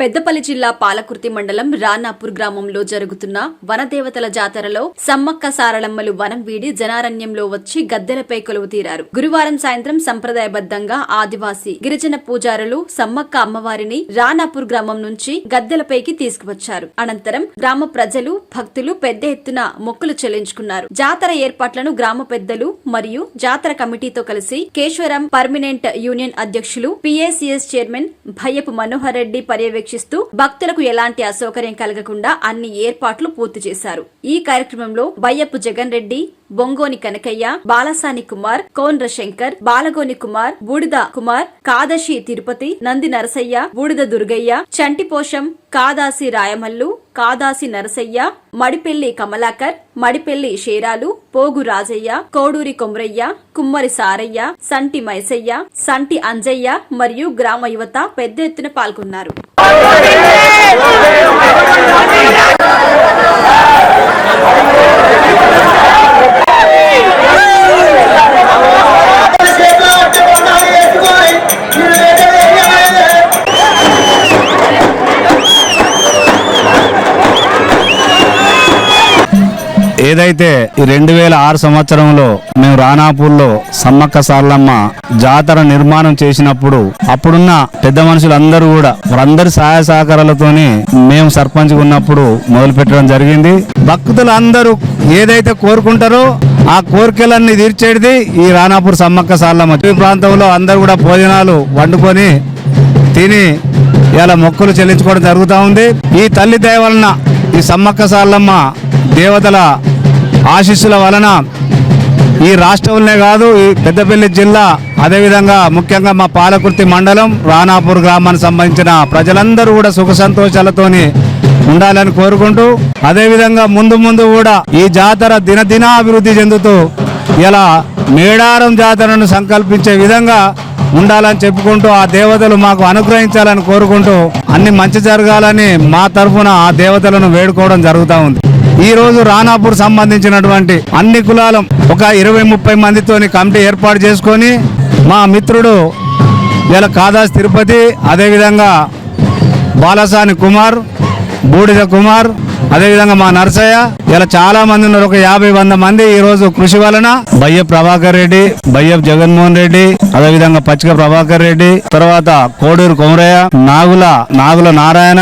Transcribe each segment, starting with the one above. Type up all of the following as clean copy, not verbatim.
పెద్దపల్లి జిల్లా పాలకుర్తి మండలం రానాపూర్ గ్రామంలో జరుగుతున్న వనదేవతల జాతరలో సమ్మక్క సారళమ్మలు వనం వీడి జనారణ్యంలో వచ్చి గద్దెలపై కొలువు తీరారు. గురువారం సాయంత్రం సంప్రదాయబద్దంగా ఆదివాసీ గిరిజన పూజారులు సమ్మక్క అమ్మవారిని రానాపూర్ గ్రామం నుంచి గద్దెలపైకి తీసుకువచ్చారు. అనంతరం గ్రామ ప్రజలు భక్తులు పెద్ద ఎత్తున మొక్కులు చెల్లించుకున్నారు. జాతర ఏర్పాట్లను గ్రామ పెద్దలు మరియు జాతర కమిటీతో కలిసి కేశవరం పర్మనెంట్ యూనియన్ అధ్యక్షులు పిఏసిఎస్ చైర్మన్ భయ్యపు మనోహర్ రెడ్డి పర్యవేక్షిస్తూ భక్తులకు ఎలాంటి అసౌకర్యం కలగకుండా అన్ని ఏర్పాట్లు పూర్తి చేశారు. ఈ కార్యక్రమంలో బయ్యపు జగన్ రెడ్డి, బొంగోని కనకయ్య, బాలసాని కుమార్, కోన్ర శంకర్, బాలగోని కుమార్, బూడిద కుమార్, కాదశి తిరుపతి, నంది నరసయ్య, బూడిద దుర్గయ్య, చంటిపోషం, కాదాసి రాయమల్లు, కాదాసి నరసయ్య, మడిపెల్లి కమలాకర్, మడిపెల్లి షేరాలు, పోగు రాజయ్య, కోడూరి కొమరయ్య, కుమ్మరి సారయ్య, సంటి మైసయ్య, సంటి అంజయ్య మరియు గ్రామ యువత పెద్ద ఎత్తున పాల్గొన్నారు. ఏదైతే 2006 సంవత్సరంలో మేము రానాపూర్లో సమ్మక్క సారళమ్మ జాతర నిర్మాణం చేసినప్పుడు అప్పుడున్న పెద్ద మనుషులందరూ కూడా వారందరి సహాయ సహకారాలతోని మేము సర్పంచ్ ఉన్నప్పుడు మొదలు పెట్టడం జరిగింది. భక్తులందరూ ఏదైతే కోరుకుంటారో ఆ కోరికలన్నీ తీర్చేది ఈ రానాపూర్ సమ్మక్క సారళమ్మ. ఈ ప్రాంతంలో అందరూ కూడా భోజనాలు వండుకొని తిని ఇలా మొక్కులు చెల్లించుకోవడం జరుగుతూ ఉంది. ఈ తల్లి దయ వలన ఈ సమ్మక్క సారళమ్మ దేవతల ఆశీస్సుల వలన ఈ రాష్ట్రంలోనే కాదు ఈ పెద్దపల్లి జిల్లా అదేవిధంగా ముఖ్యంగా మా పాలకుర్తి మండలం రానాపూర్ గ్రామానికి సంబంధించిన ప్రజలందరూ కూడా సుఖ సంతోషాలతోని ఉండాలని కోరుకుంటూ అదేవిధంగా ముందు కూడా ఈ జాతర దినదిన అభివృద్ధి చెందుతూ ఇలా మేడారం జాతరను సంకల్పించే విధంగా ఉండాలని చెప్పుకుంటూ ఆ దేవతలు మాకు అనుగ్రహించాలని కోరుకుంటూ అన్ని మంచి జరగాలని మా తరఫున ఆ దేవతలను వేడుకోవడం జరుగుతూ ఉంది. ఈ రోజు రానాపూర్ సంబంధించినటువంటి అన్ని కులాల ఒక 20-30 మందితోని కమిటీ ఏర్పాటు చేసుకొని మా మిత్రుడు ఇలా కాదాసి తిరుపతి, అదేవిధంగా బాలసాని కుమార్, బూడిద కుమార్, అదేవిధంగా మా నరసయ్య ఇలా చాలా మంది ఉన్నారు. ఒక 50-100 మంది ఈ రోజు కృషి వలన బయ్యప్ ప్రభాకర్ రెడ్డి, బయ్యప్ జగన్మోహన్ రెడ్డి, అదేవిధంగా పచ్చిక ప్రభాకర్ రెడ్డి, తర్వాత కోడూరు కొమరయ్య, నాగుల నారాయణ,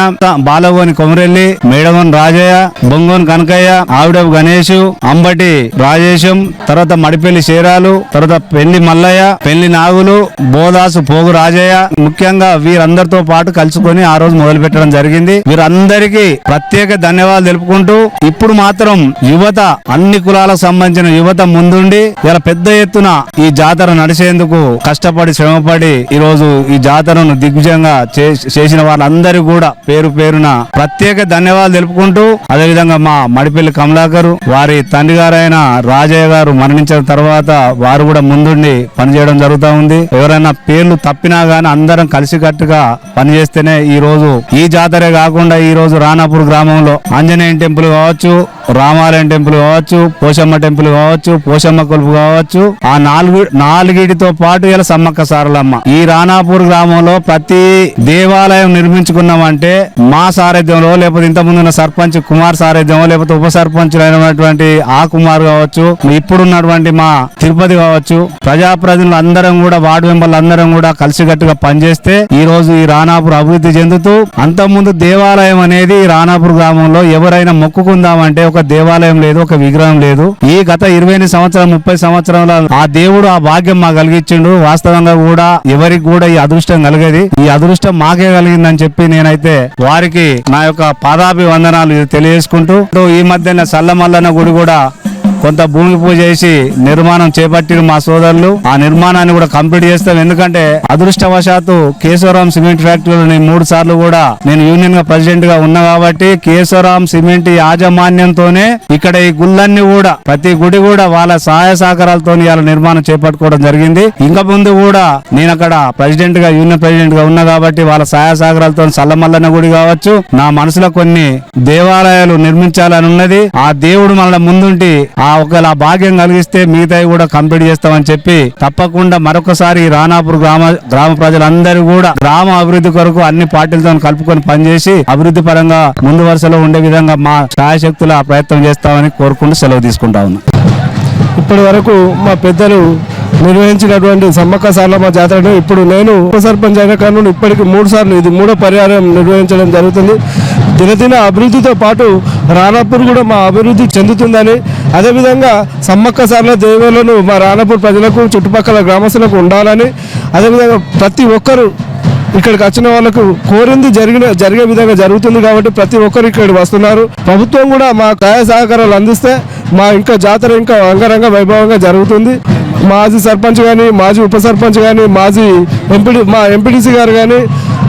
బాలగోని కొమరెల్లి, మేడమోన్ రాజయ్య, బొంగోని కనకయ్య, ఆవిడపు గణేష్, అంబటి రాజేశం, తర్వాత మడిపెల్లి షేరాలు, తర్వాత పెళ్లి మల్లయ్య, పెళ్లి నాగులు, బోదాసు పోగు రాజయ్య, ముఖ్యంగా వీరందరితో పాటు కలుసుకొని ఆ రోజు మొదలు పెట్టడం జరిగింది. వీరందరికీ ప్రత్యేక ధన్యవాదాలు తెలుపుకుంటూ ఇప్పుడు మాత్రం యువత అన్ని కులాలకు సంబంధించిన యువత ముందుండి ఇలా పెద్ద ఎత్తున ఈ జాతర నడిచేందుకు కష్టపడి శ్రమపడి ఈ రోజు ఈ జాతరను దిగ్విజయంగా చేసిన వాళ్ళందరూ కూడా పేరు పేరున ప్రత్యేక ధన్యవాదాలు తెలుపుకుంటూ అదేవిధంగా మా మడిపెల్లి కమలాకర్ వారి తండ్రి గారైన రాజయ్య గారు మరణించిన తర్వాత వారు కూడా ముందుండి పనిచేయడం జరుగుతూ ఉంది. ఎవరైనా పేర్లు తప్పినా గానీ అందరం కలిసికట్టుగా పనిచేస్తేనే ఈ రోజు ఈ జాతరే కాకుండా ఈ రోజు రానాపూర్ గ్రామంలో ఆంజనేయ టెంపుల్ కావచ్చు, రామాలయం టెంపుల్ కావచ్చు, పోషమ్మ టెంపుల్ కావచ్చు, పోషమ్మ కొలుపు కావచ్చు, ఆ నాలుగిటితో పాటు ఇలా సమ్మక్క సారళమ్మ ఈ రానాపూర్ గ్రామంలో ప్రతి దేవాలయం నిర్మించుకున్నామంటే మా సారథ్యంలో లేకపోతే ఇంతకుముందున్న సర్పంచ్ కుమార్ సారథ్యంలో లేకపోతే ఉప సర్పంచులు అయినటువంటి ఆ కుమార్ కావచ్చు, ఇప్పుడున్నటువంటి మా తిరుపతి కావచ్చు, ప్రజాప్రతినిధులు అందరం కూడా వార్డు మెంబర్లు అందరం కూడా కలిసికట్టుగా పనిచేస్తే ఈ రోజు ఈ రానాపూర్ అభివృద్ధి చెందుతూ అంతకుముందు దేవాలయం అనేది రానాపూర్ గ్రామంలో ఎవరైనా మొక్కుకుందామంటే ఒక దేవాలయం లేదు, ఒక విగ్రహం లేదు. ఈ గత 20 సంవత్సరాలు 30 సంవత్సరాల ఆ దేవుడు ఆ భాగ్యం మాకు కలిగించిండు. వాస్తవంగా కూడా ఎవరికి కూడా ఈ అదృష్టం కలిగేది, ఈ అదృష్టం మాకే కలిగిందని చెప్పి నేనైతే వారికి నా యొక్క పాదాభివందనాలు తెలియజేసుకుంటూ ఈ మధ్యన సల్లమల్లన్న గుడి కూడా కొంత భూమి పూజ చేసి నిర్మాణం చేపట్టిన మా సోదరులు ఆ నిర్మాణాన్ని కూడా కంప్లీట్ చేస్తాం. ఎందుకంటే అదృష్టవశాత్తు కేశవరాం సిమెంట్ ఫ్యాక్టరీలో 3 సార్లు కూడా నేను యూనియన్ గా ప్రెసిడెంట్ గా ఉన్నా కాబట్టి కేశవరాం సిమెంట్ యాజమాన్యంతోనే ఇక్కడ ఈ గుళ్ళన్నీ కూడా ప్రతి గుడి కూడా వాళ్ళ సహాయ సహకారాలతో ఇవాళ నిర్మాణం చేపట్టుకోవడం జరిగింది. ఇంకా ముందు కూడా నేను అక్కడ ప్రెసిడెంట్ గా యూనియన్ ప్రెసిడెంట్ గా ఉన్నా కాబట్టి వాళ్ళ సహాయ సహకారాలతో సల్లమల్లన్న గుడి కావచ్చు, నా మనసులో కొన్ని దేవాలయాలు నిర్మించాలని ఉన్నది. ఆ దేవుడు మన ముందుంటి ఆ ఒకవేళ ఆ భాగ్యం కలిగిస్తే మిగతాయి కూడా కంప్లీట్ చేస్తామని చెప్పి తప్పకుండా మరొకసారి రాణాపూర్ గ్రామ ప్రజలందరూ కూడా గ్రామ అభివృద్ధి కొరకు అన్ని పార్టీలతో కలుపుకొని పనిచేసి అభివృద్ధి పరంగా ముందు వరుసలో ఉండే విధంగా మా శాయశక్తుల ప్రయత్నం చేస్తామని కోరుకుంటూ సెలవు తీసుకుంటా ఉన్నా. ఇప్పటి వరకు మా పెద్దలు నిర్వహించినటువంటి సమ్మక్క సారలమ్మ జాతరను ఇప్పుడు నేను ఉప సర్పంచ్ అయిన కారణం ఇప్పటికి 3 సార్లు ఇది 3వ పర్యాయం నిర్వహించడం జరుగుతుంది. దినదిన అభివృద్ధితో పాటు రాణాపూర్ కూడా మా అభివృద్ధి చెందుతుందని, అదేవిధంగా సమ్మక్క సారల దేవాలను మా రాణాపూర్ ప్రజలకు చుట్టుపక్కల గ్రామస్తులకు ఉండాలని, అదేవిధంగా ప్రతి ఒక్కరు ఇక్కడికి వచ్చిన వాళ్ళకు కోరింది జరిగే విధంగా జరుగుతుంది కాబట్టి ప్రతి ఒక్కరు ఇక్కడికి వస్తున్నారు. ప్రభుత్వం కూడా మా సహాయ సహకారాలు అందిస్తే మా ఇంకా జాతర ఇంకా అంగరంగ వైభవంగా జరుగుతుంది. మాజీ సర్పంచ్ కానీ, మాజీ ఉప సర్పంచ్ కానీ, మా ఎంపీటీసీ గారు కానీ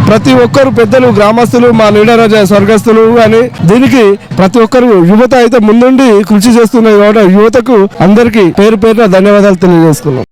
ప్రతి ఒక్కరు పెద్దలు, గ్రామస్తులు, మా లీడర్ స్వర్గస్తులు కానీ దీనికి ప్రతి ఒక్కరు యువత అయితే ముందుండి కృషి చేస్తున్నది కాబట్టి యువతకు అందరికీ పేరు పేరున ధన్యవాదాలు తెలియజేసుకున్నాం.